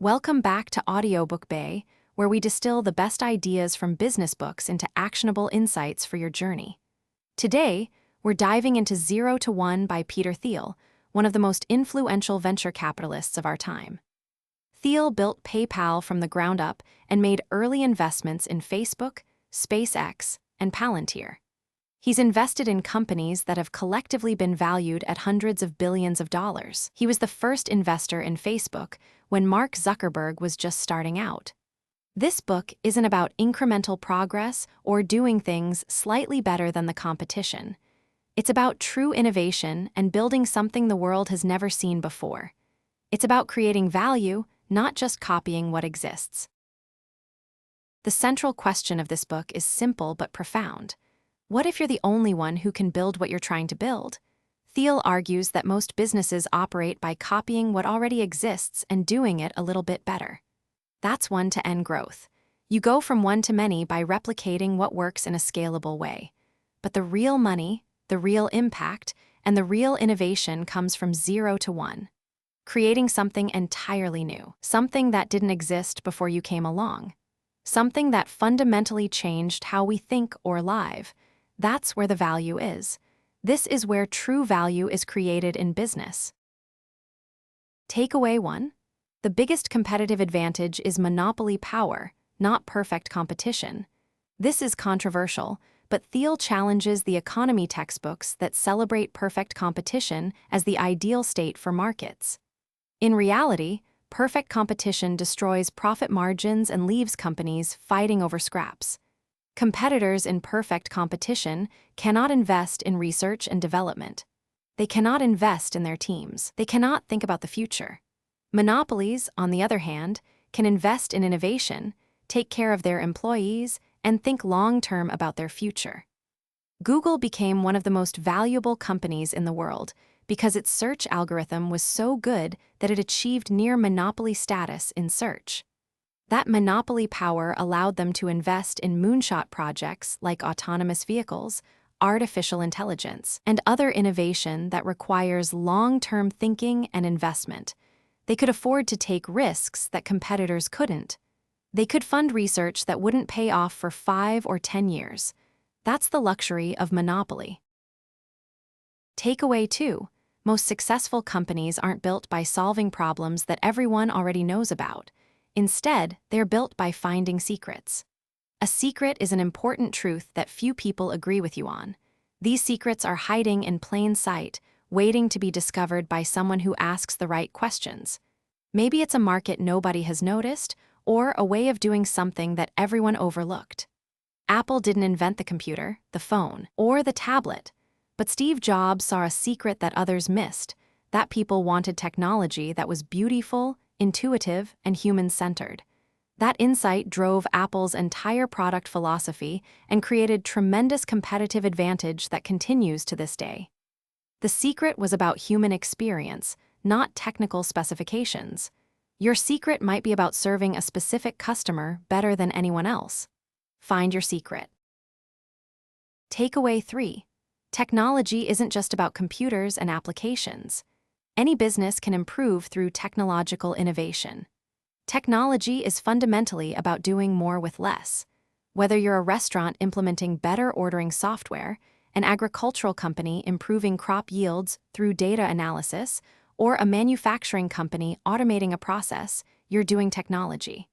Welcome back to Audiobook Bay, where we distill the best ideas from business books into actionable insights for your journey. Today, we're diving into 0 to 1 by Peter Thiel, one of the most influential venture capitalists of our time. Thiel built PayPal from the ground up and made early investments in Facebook, SpaceX, and Palantir. He's invested in companies that have collectively been valued at hundreds of billions of dollars. He was the first investor in Facebook when Mark Zuckerberg was just starting out. This book isn't about incremental progress or doing things slightly better than the competition. It's about true innovation and building something the world has never seen before. It's about creating value, not just copying what exists. The central question of this book is simple but profound. What if you're the only one who can build what you're trying to build? Thiel argues that most businesses operate by copying what already exists and doing it a little bit better. That's one-to-N growth. You go from one to many by replicating what works in a scalable way. But the real money, the real impact, and the real innovation comes from 0 to 1. Creating something entirely new, something that didn't exist before you came along. Something that fundamentally changed how we think or live. That's where the value is. This is where true value is created in business. Takeaway 1. The biggest competitive advantage is monopoly power, not perfect competition. This is controversial, but Thiel challenges the economy textbooks that celebrate perfect competition as the ideal state for markets. In reality, perfect competition destroys profit margins and leaves companies fighting over scraps. Competitors in perfect competition cannot invest in research and development. They cannot invest in their teams. They cannot think about the future. Monopolies, on the other hand, can invest in innovation, take care of their employees, and think long-term about their future. Google became one of the most valuable companies in the world because its search algorithm was so good that it achieved near monopoly status in search. That monopoly power allowed them to invest in moonshot projects like autonomous vehicles, artificial intelligence, and other innovation that requires long-term thinking and investment. They could afford to take risks that competitors couldn't. They could fund research that wouldn't pay off for 5 or 10 years. That's the luxury of monopoly. Takeaway 2. Most successful companies aren't built by solving problems that everyone already knows about. Instead, they're built by finding secrets. A secret is an important truth that few people agree with you on. These secrets are hiding in plain sight, waiting to be discovered by someone who asks the right questions. Maybe it's a market nobody has noticed, or a way of doing something that everyone overlooked. Apple didn't invent the computer, the phone, or the tablet, but Steve Jobs saw a secret that others missed, that people wanted technology that was beautiful, intuitive, and human-centered. That insight drove Apple's entire product philosophy and created tremendous competitive advantage that continues to this day. The secret was about human experience, not technical specifications. Your secret might be about serving a specific customer better than anyone else. Find your secret. Takeaway 3. Technology isn't just about computers and applications. Any business can improve through technological innovation. Technology is fundamentally about doing more with less. Whether you're a restaurant implementing better ordering software, an agricultural company improving crop yields through data analysis, or a manufacturing company automating a process, you're doing technology.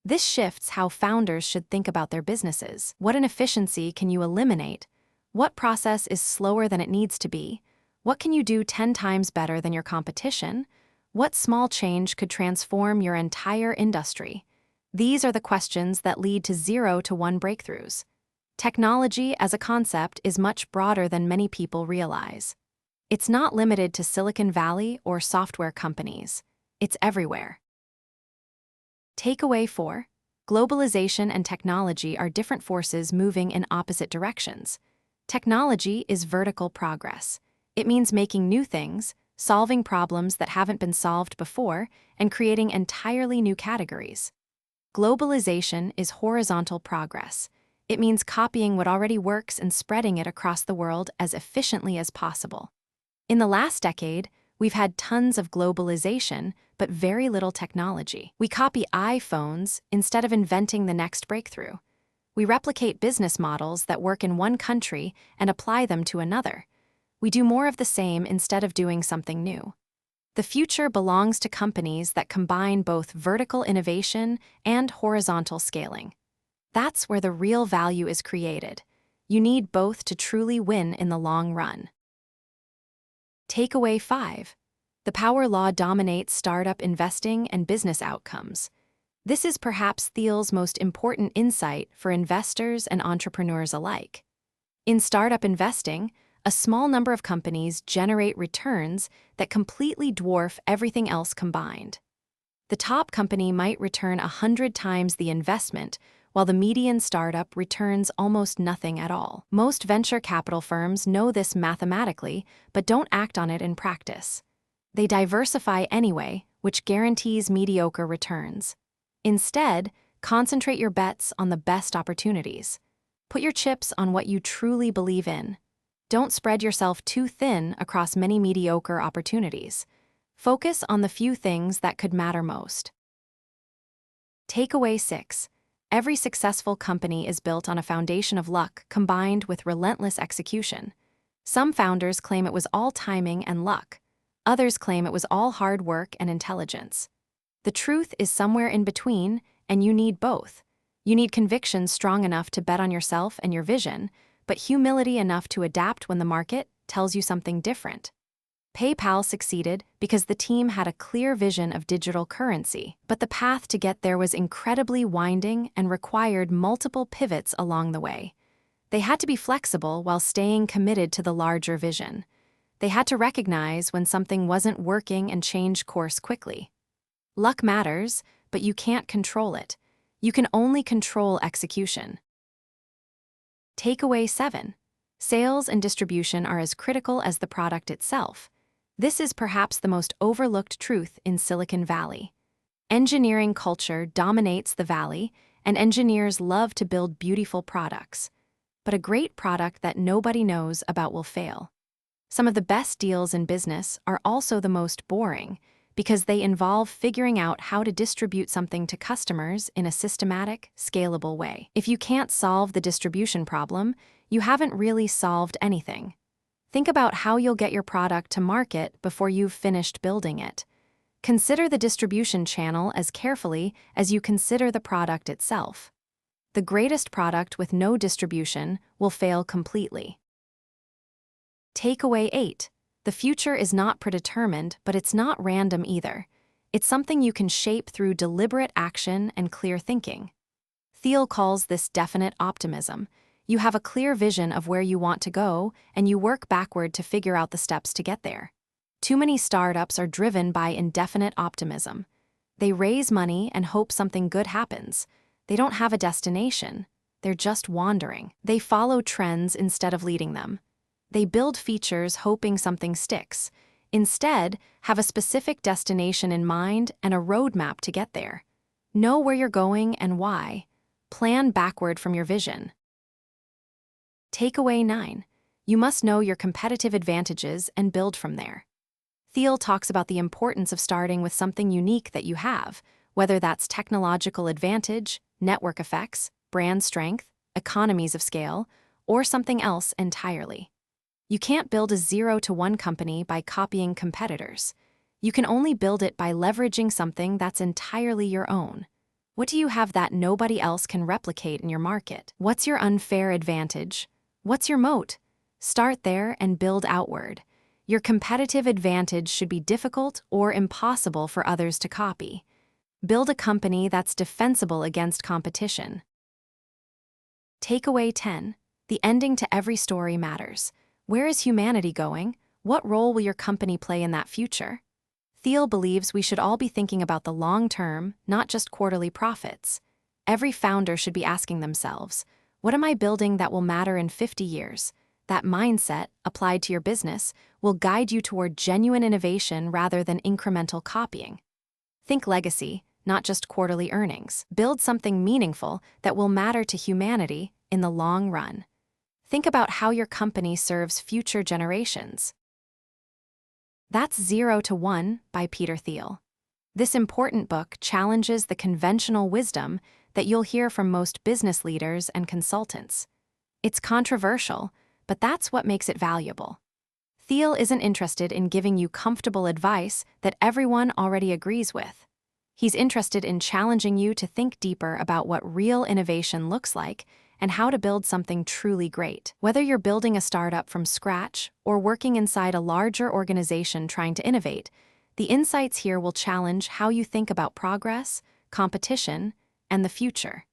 This shifts how founders should think about their businesses. What inefficiency can you eliminate? What process is slower than it needs to be? What can you do 10 times better than your competition? What small change could transform your entire industry? These are the questions that lead to 0 to 1 breakthroughs. Technology as a concept is much broader than many people realize. It's not limited to Silicon Valley or software companies. It's everywhere. Takeaway 4. Globalization and technology are different forces moving in opposite directions. Technology is vertical progress. It means making new things, solving problems that haven't been solved before, and creating entirely new categories. Globalization is horizontal progress. It means copying what already works and spreading it across the world as efficiently as possible. In the last decade, we've had tons of globalization, but very little technology. We copy iPhones instead of inventing the next breakthrough. We replicate business models that work in one country and apply them to another. We do more of the same instead of doing something new. The future belongs to companies that combine both vertical innovation and horizontal scaling. That's where the real value is created. You need both to truly win in the long run. Takeaway 5. The power law dominates startup investing and business outcomes. This is perhaps Thiel's most important insight for investors and entrepreneurs alike. In startup investing, a small number of companies generate returns that completely dwarf everything else combined. The top company might return 100 times the investment, while the median startup returns almost nothing at all. Most venture capital firms know this mathematically, but don't act on it in practice. They diversify anyway, which guarantees mediocre returns. Instead, concentrate your bets on the best opportunities. Put your chips on what you truly believe in. Don't spread yourself too thin across many mediocre opportunities. Focus on the few things that could matter most. Takeaway 6. Every successful company is built on a foundation of luck combined with relentless execution. Some founders claim it was all timing and luck. Others claim it was all hard work and intelligence. The truth is somewhere in between, and you need both. You need conviction strong enough to bet on yourself and your vision, but humility enough to adapt when the market tells you something different. PayPal succeeded because the team had a clear vision of digital currency, but the path to get there was incredibly winding and required multiple pivots along the way. They had to be flexible while staying committed to the larger vision. They had to recognize when something wasn't working and change course quickly. Luck matters, but you can't control it. You can only control execution. Takeaway 7. Sales and distribution are as critical as the product itself. This is perhaps the most overlooked truth in Silicon Valley. Engineering culture dominates the valley, and engineers love to build beautiful products. But a great product that nobody knows about will fail. Some of the best deals in business are also the most boring, because they involve figuring out how to distribute something to customers in a systematic, scalable way. If you can't solve the distribution problem, you haven't really solved anything. Think about how you'll get your product to market before you've finished building it. Consider the distribution channel as carefully as you consider the product itself. The greatest product with no distribution will fail completely. Takeaway 8. The future is not predetermined, but it's not random either. It's something you can shape through deliberate action and clear thinking. Thiel calls this definite optimism. You have a clear vision of where you want to go, and you work backward to figure out the steps to get there. Too many startups are driven by indefinite optimism. They raise money and hope something good happens. They don't have a destination. They're just wandering. They follow trends instead of leading them. They build features hoping something sticks. Instead, have a specific destination in mind and a roadmap to get there. Know where you're going and why. Plan backward from your vision. Takeaway 9. You must know your competitive advantages and build from there. Thiel talks about the importance of starting with something unique that you have, whether that's technological advantage, network effects, brand strength, economies of scale, or something else entirely. You can't build a 0-to-1 company by copying competitors. You can only build it by leveraging something that's entirely your own. What do you have that nobody else can replicate in your market? What's your unfair advantage? What's your moat? Start there and build outward. Your competitive advantage should be difficult or impossible for others to copy. Build a company that's defensible against competition. Takeaway 10. The ending to every story matters. Where is humanity going? What role will your company play in that future? Thiel believes we should all be thinking about the long term, not just quarterly profits. Every founder should be asking themselves, what am I building that will matter in 50 years? That mindset, applied to your business, will guide you toward genuine innovation rather than incremental copying. Think legacy, not just quarterly earnings. Build something meaningful that will matter to humanity in the long run. Think about how your company serves future generations. That's 0-to-1 by Thiel. This important book challenges the conventional wisdom that you'll hear from most business leaders and consultants. It's controversial, but that's what makes it valuable. Thiel isn't interested in giving you comfortable advice that everyone already agrees with. He's interested in challenging you to think deeper about what real innovation looks like and how to build something truly great. Whether you're building a startup from scratch or working inside a larger organization trying to innovate, the insights here will challenge how you think about progress, competition, and the future.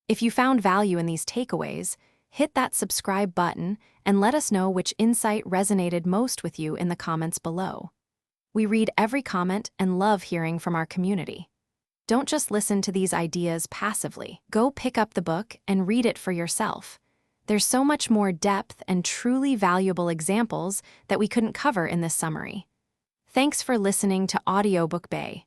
If you found value in these takeaways, hit that subscribe button and let us know which insight resonated most with you in the comments below. We read every comment and love hearing from our community. Don't just listen to these ideas passively. Go pick up the book and read it for yourself. There's so much more depth and truly valuable examples that we couldn't cover in this summary. Thanks for listening to Audiobook Bay.